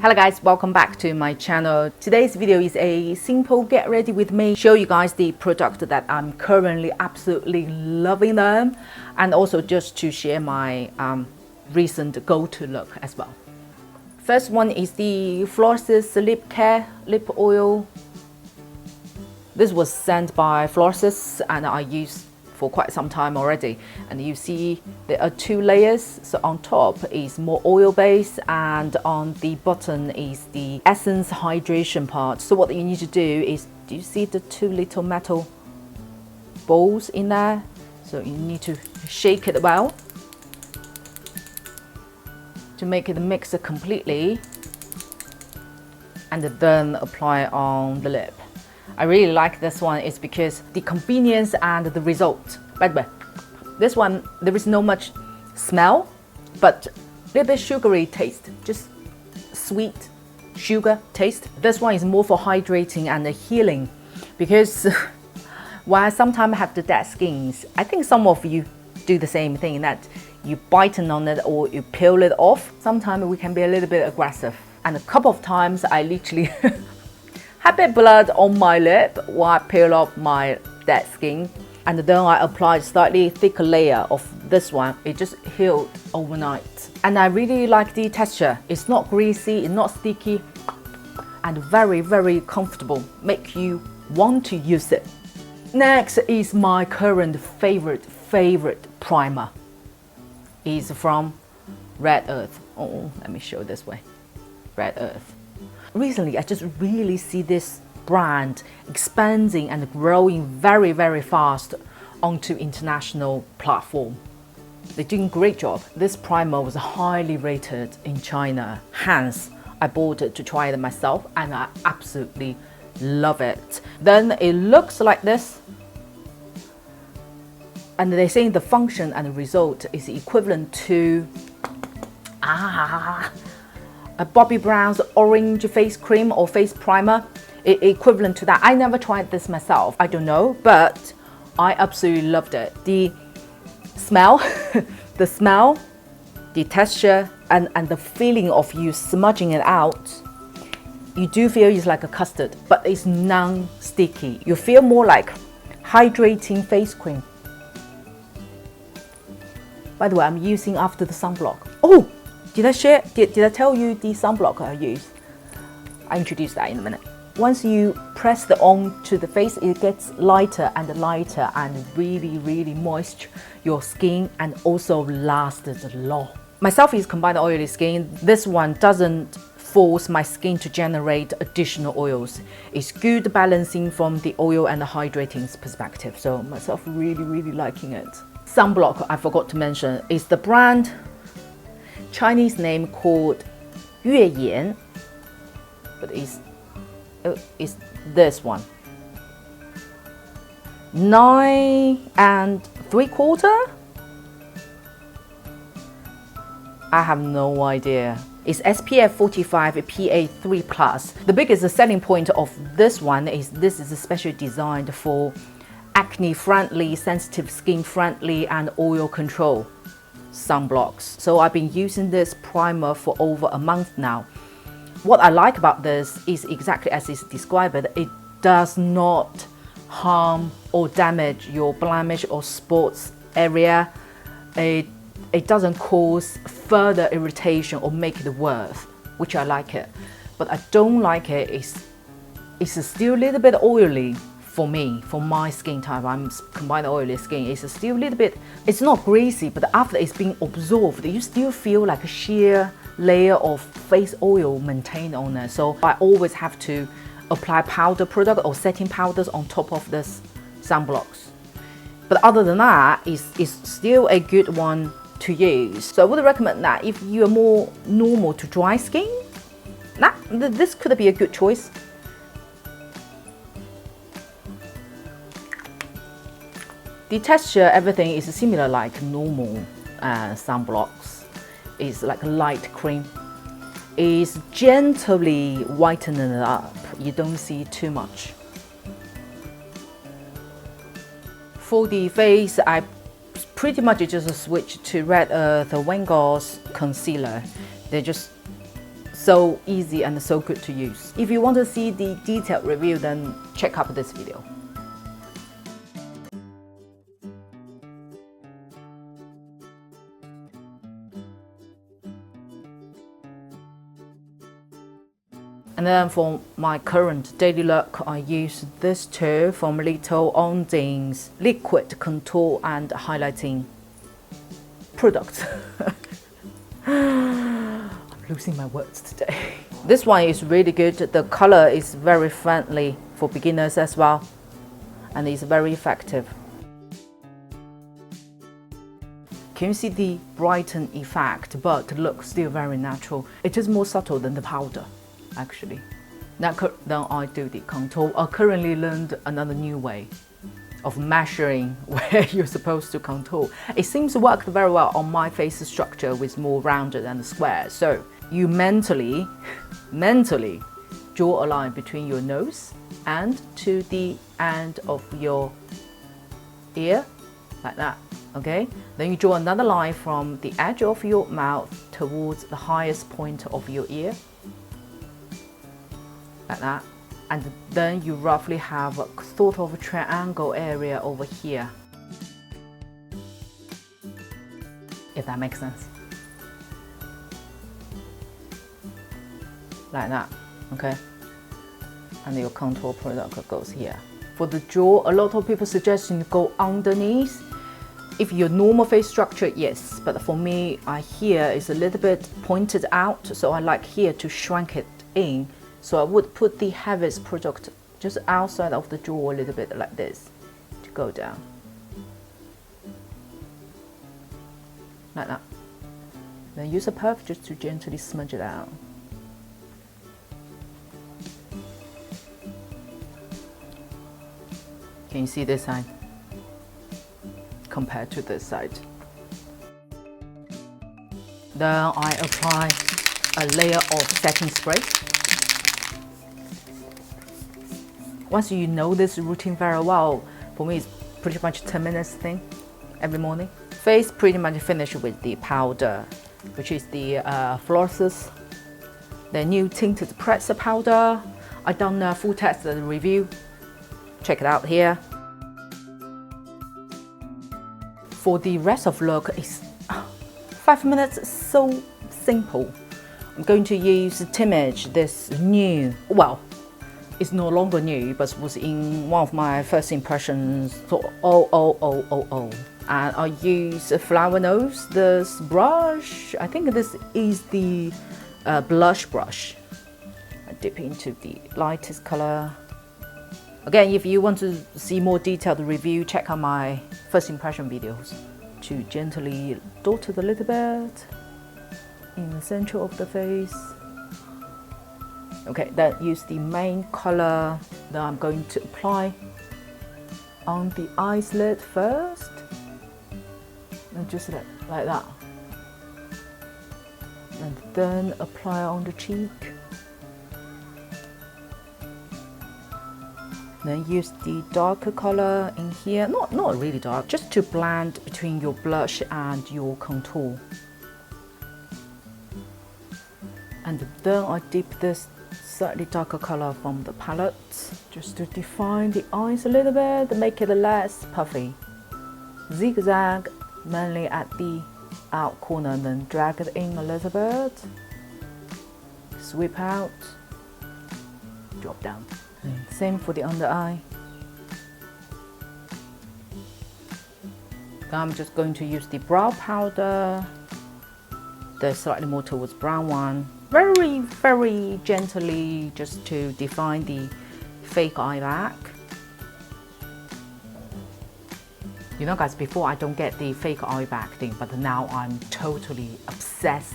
Hello guys, welcome back to my channel. Today's video is a simple get ready with me, show you guys the product that I'm currently absolutely loving them, and also just to share my recent go-to look as well. First one is the Florasis Lip Care Lip Oil. This was sent by Florasis and I used for quite some time already, and you see there are two layers. So on top is more oil base and on the bottom is the essence hydration part. So what you need to do is, do you see the two little metal balls in there? So you need to shake it well to make it mix it completely, and then apply it on the lip. I really like this one is because the convenience and the result. By the way, this one, there is no much smell, but a little bit sugary taste, just sweet sugar taste. This one is more for hydrating and healing, because while I sometimes have the dead skins, I think some of you do the same thing, that you bite on it or you peel it off. Sometimes we can be a little bit aggressive, and a couple of times I literally had a bit of blood on my lip while I peel off my dead skin, and then I applied slightly thicker layer of this one. It just healed overnight, and I really like the texture. It's not greasy, it's not sticky, and very comfortable, make you want to use it. Next is my current favorite primer. Is from Red Earth. Oh, let me show this way. Red Earth. Recently, I just really see this brand expanding and growing very fast onto international platform. They're doing a great job. This primer was highly rated in China, hence I bought it to try it myself, and I absolutely love it. Then it looks like this, and they're saying the function and the result is equivalent to a Bobbi Brown's orange face cream or face primer, equivalent to that. I never tried this myself, I don't know, but I absolutely loved it. The smell, the texture, and the feeling of you smudging it out. You do feel it's like a custard, but it's non-sticky. You feel more like hydrating face cream. By the way, I'm using after the sunblock. Oh! Did I tell you the sunblock I use? I introduce that in a minute. Once you press it onto the face, it gets lighter and lighter and really moist your skin, and also lasts long. Myself is combined oily skin. This one doesn't force my skin to generate additional oils. It's good balancing from the oil and the hydrating perspective. So myself really liking it. Sunblock, I forgot to mention, is the brand Chinese name called Yueyan, but it's this one. 9 3/4. I have no idea. It's SPF 45 PA3+. The biggest selling point of this one is this is especially designed for acne friendly, sensitive skin friendly, and oil control sunblocks. So I've been using this primer for over a month now. What I like about this is exactly as it's described. It does not harm or damage your blemish or spots area. It doesn't cause further irritation or make it worse, which I like it. But I don't like it is it's still a little bit oily. For me, for my skin type, I'm combined oily skin. It's still a little bit, it's not greasy, but after it's been absorbed, you still feel like a sheer layer of face oil maintained on it. So I always have to apply powder product or setting powders on top of this sunblocks. But other than that, it's still a good one to use. So I would recommend that if you are more normal to dry skin, this could be a good choice. The texture, everything is similar like normal sunblocks. It's like a light cream. It's gently whitening it up. You don't see too much. For the face, I pretty much just switched to Red Earth Goss concealer. They're just So easy and so good to use. If you want to see the detailed review, then check out this video. And then for my current daily look, I use this too from Little Ondine's Liquid Contour and Highlighting product. I'm losing my words today. This one is really good. The color is very friendly for beginners as well, and it's very effective. Can you see the brighten effect, but looks still very natural. It is more subtle than the powder, actually. Now I do the contour. I currently learned another new way of measuring where you're supposed to contour. It seems to work very well on my face structure with more rounded and square. So you mentally draw a line between your nose and to the end of your ear, like that, okay? Then you draw another line from the edge of your mouth towards the highest point of your ear, like that. And then you roughly have a sort of a triangle area over here, if that makes sense. Like that, okay? And your contour product goes here. For the jaw, a lot of people suggest you go underneath. If your normal face structure, yes, but for me, here is a little bit pointed out, so I like here to shrink it in. So I would put the heaviest product just outside of the jaw a little bit like this to go down. Like that. Then use a puff just to gently smudge it out. Can you see this side compared to this side? Then I apply a layer of setting spray. Once you know this routine very well, for me it's pretty much 10 minutes thing every morning. Face pretty much finished with the powder, which is the Florasis, the new Tinted Pretzel powder. I done a full test and review. Check it out here. For the rest of look, it's 5 minutes, so simple. I'm going to use TIMAGE, this new, well, it's no longer new, but was in one of my first impressions. So, and I use a flower nose, this brush. I think this is the blush brush. I dip into the lightest color. Again, if you want to see more detailed review, check out my first impression videos. To gently dot it a little bit in the center of the face. Okay, then use the main color that I'm going to apply on the eyelid first. And just like that. And then apply on the cheek. Then use the darker color in here, not really dark, just to blend between your blush and your contour. And then I dip this slightly darker color from the palette, just to define the eyes a little bit, make it less puffy. Zigzag, mainly at the out corner, then drag it in a little bit. Sweep out, drop down. Same for the under eye. I'm just going to use the brow powder, the slightly more towards brown one. Very, very gently, just to define the fake eye back. You know guys, before I don't get the fake eye back thing, but now I'm totally obsessed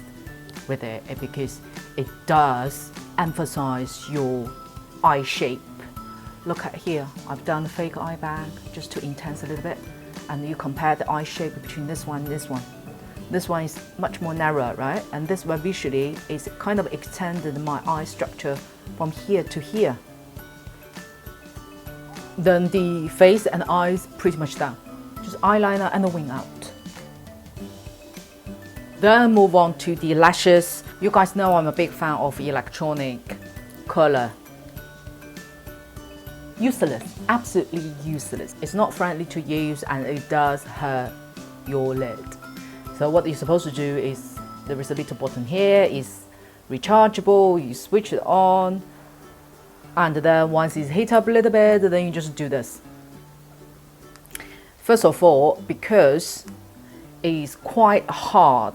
with it because it does emphasize your eye shape. Look at here, I've done the fake eye bag just to enhance a little bit, and you compare the eye shape between this one and this one. This one is much more narrow, right? And this one visually is kind of extended my eye structure from here to here. Then the face and eyes pretty much done. Just eyeliner and a wing out. Then move on to the lashes. You guys know I'm a big fan of electronic color. Useless, absolutely useless. It's not friendly to use and it does hurt your lid. So what you're supposed to do is, there is a little button here, it's rechargeable, you switch it on, and then once it's heat up a little bit, then you just do this. First of all, because it's quite hard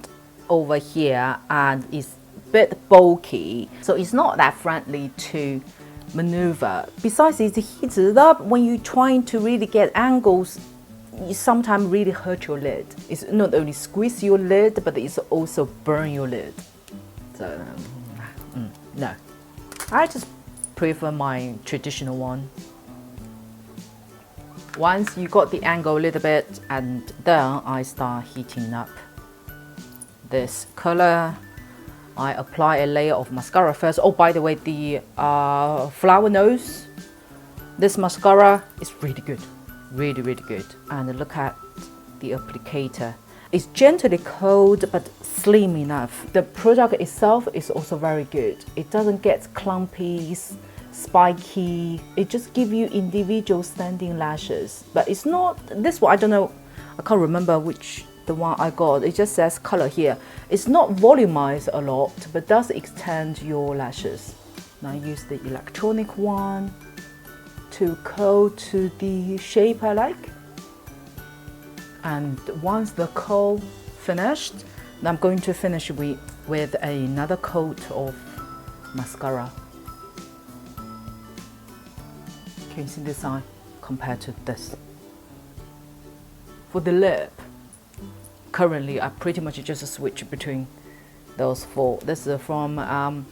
over here and it's a bit bulky, so it's not that friendly to maneuver. Besides, it's heated up. When you're trying to really get angles, you sometimes really hurt your lid. It's not only squeeze your lid, but it's also burn your lid. So no, I just prefer my traditional one. Once you got the angle a little bit, and then I start heating up this color. I apply a layer of mascara first. Oh, by the way, the Flower Nose, this mascara is really good, really good. And look at the applicator. It's gently cold but slim enough. The product itself is also very good. It doesn't get clumpy, spiky. It just gives you individual standing lashes. But it's not, this one, I don't know, I can't remember which the one I got. It just says color here. It's not volumized a lot, but does extend your lashes. Now I use the electronic one to curl to the shape I like. And once the curl finished, I'm going to finish with another coat of mascara. Can you see this eye compared to this? For the lip, currently I pretty much just switch between those four. This is from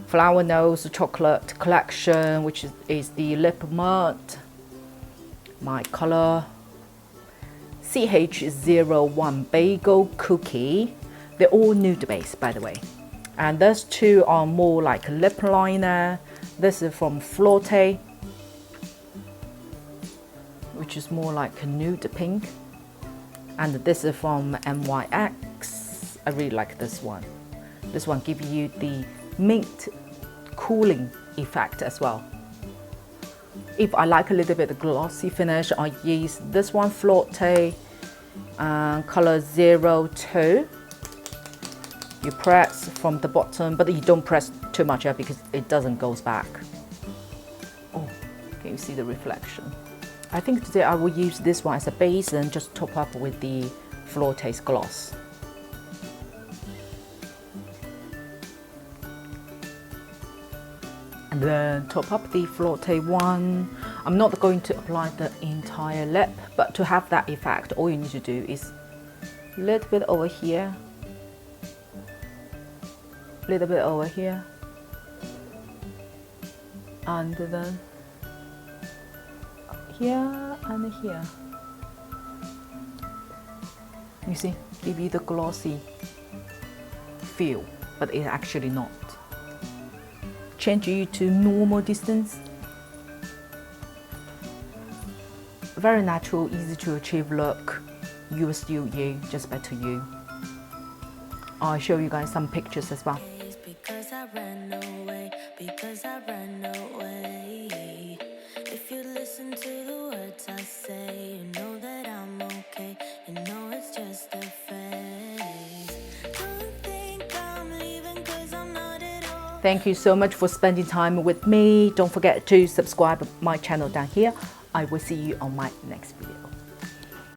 Flower Nose Chocolate Collection, which is the lip matte. My color CH01 Bagel Cookie. They're all nude base, by the way. And those two are more like lip liner. This is from Flortte, which is more like a nude pink. And this is from NYX. I really like this one. This one gives you the mint cooling effect as well. If I like a little bit of glossy finish, I use this one, Flortte, color 02. You press from the bottom, but you don't press too much because it doesn't go back. Oh, can you see the reflection? I think today I will use this one as a base and just top up with the Flortte gloss. And then top up the Flortte one. I'm not going to apply the entire lip, but to have that effect, all you need to do is a little bit over here, a little bit over here, and then here and here. You see, give you the glossy feel, but it's actually not. Change you to normal distance. Very natural, easy to achieve look. You are still you, just better you. I'll show you guys some pictures as well. Because I ran away, because I ran away. If you listen to the words I say, you know that I'm okay. You know it's just a phase. Don't think I'm leaving 'cause I'm not at all. Thank you so much for spending time with me. Don't forget to subscribe my channel down here. I will see you on my next video.